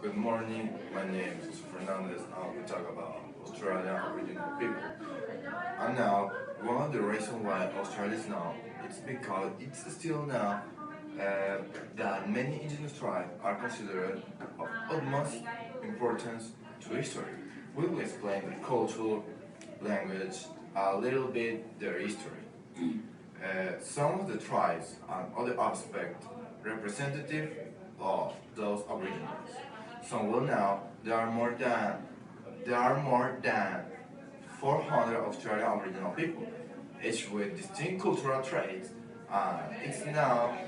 Good morning, my name is Jose Fernandez and we talk about Australian Aboriginal people. And now, one of the reasons why Australia is now, it's because it's still now that many indigenous tribes are considered of utmost importance to history. We will explain the culture, language, a little bit their history. Some of the tribes and other aspects representative of those Aboriginals. Some will know there are more than 400 Australian Aboriginal people, each with distinct cultural traits. It's now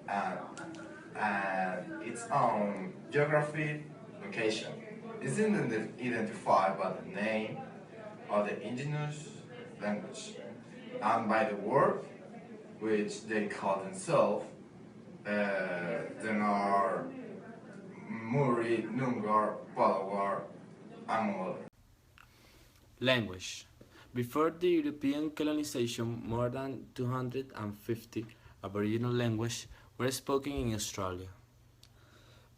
uh, its own geography location. It's identified by the name of the indigenous language and by the word which they call themselves. Then are Muri, Nungar, Palawar, among others. Language. Before the European colonization, more than 250 Aboriginal languages were spoken in Australia,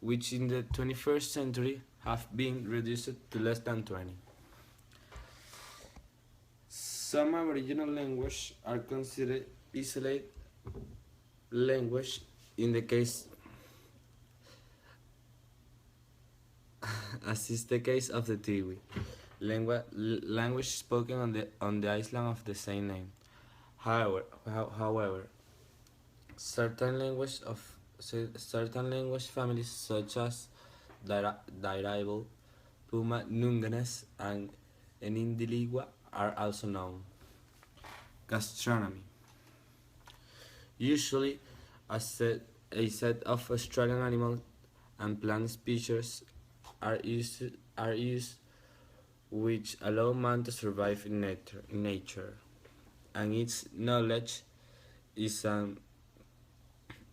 which in the 21st century have been reduced to less than 20. Some Aboriginal languages are considered isolated language in the case as is the case of the Tiwi, language spoken on the island of the same name. However, certain language families such as Dairabal, Puma Nunganes, and Enindiligua are also known. Gastronomy. Usually, a set of Australian animal and plant species are used which allow man to survive in nature, and its knowledge is an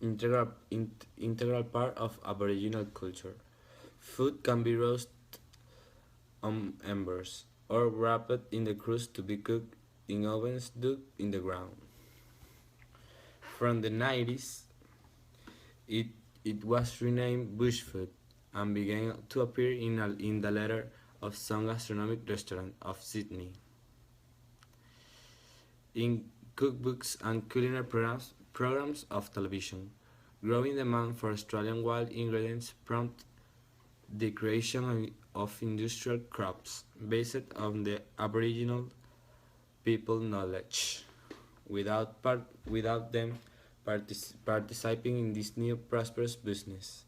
integral part of Aboriginal culture. Food can be roasted on embers or wrapped in the crust to be cooked in ovens dug in the ground. From the 90s, it, it was renamed Bushfood and began to appear in the letter of some gastronomic restaurants of Sydney, in cookbooks and culinary programs of television. Growing demand for Australian wild ingredients prompted the creation of industrial crops based on the Aboriginal people knowledge, without them participating in this new prosperous business.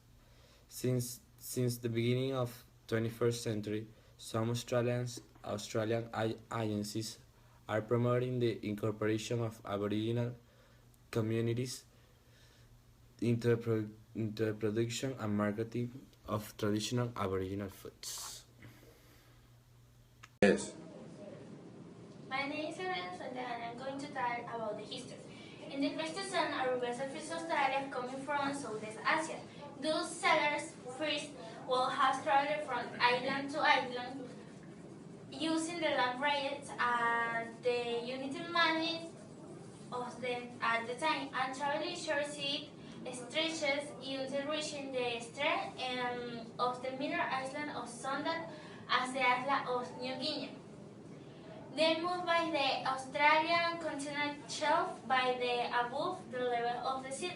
Since the beginning of 21st century, some Australian agencies are promoting the incorporation of Aboriginal communities into the production and marketing of traditional Aboriginal foods. Yes. My name is Irene Fuente and I'm going to talk about the history. In the Pleistocene, Aruba surfaced Australia coming from Southeast Asia. Those settlers first will have traveled from island to island using the land rights and the unity money of them at the time and traveling short sea stretches until reaching the eastern of the middle island of Sondat as the island of New Guinea. They moved by the Australian continental shelf by the above the level of the sea.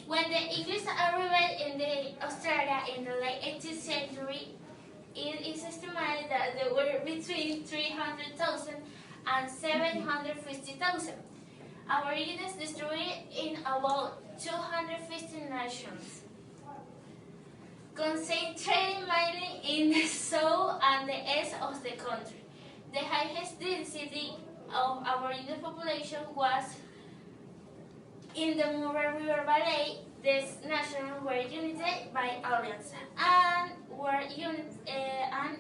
When the English arrived in the Australia in the late 18th century, it is estimated that there were between 300,000 and 750,000 Aborigines distributed in about 250 nations, concentrated mainly in the south and the east of the country. The highest density of Aboriginal population was in the Murray River Valley. These nations were united by alliance and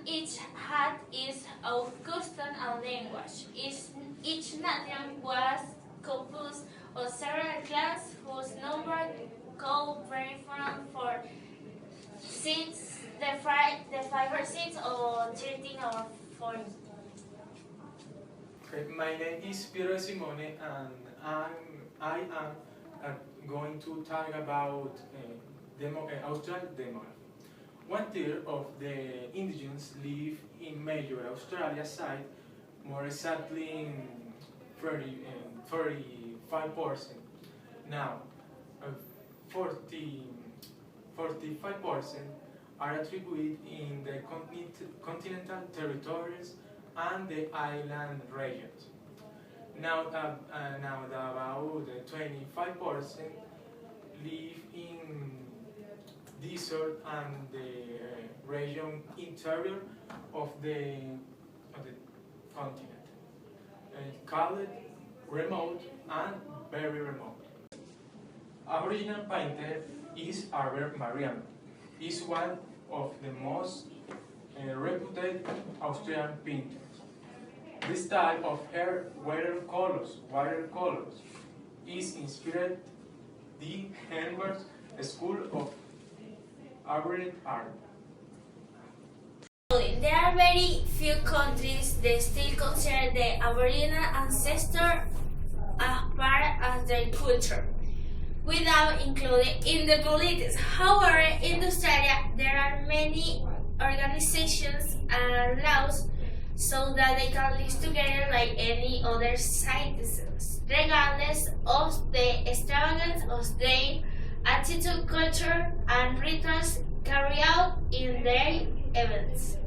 each had its own custom and language. Each nation was composed of several clans whose number could vary from 6, the 5 or 6, or 13 or 14. Okay, my name is Piero Simone, and I am going to talk about Australian demography. 1/3 of the indigenous live in major Australia side, more exactly in 45%. Now, 45% are attributed in the continental territories and the island regions. Now, about 25% live in desert and the region interior of the continent, called remote and very remote. Aboriginal painter is Albert Mariano. Is one of the most reputed Australian painters. The style of her watercolors is inspired the Henworth School of Aboriginal Art. There are very few countries that still consider the Aboriginal ancestor as part of their culture, without including in the politics. However, in Australia, there are many organizations and laws so that they can live together like any other citizens, regardless of the extravagance of their attitude, culture, and rituals carried out in their events.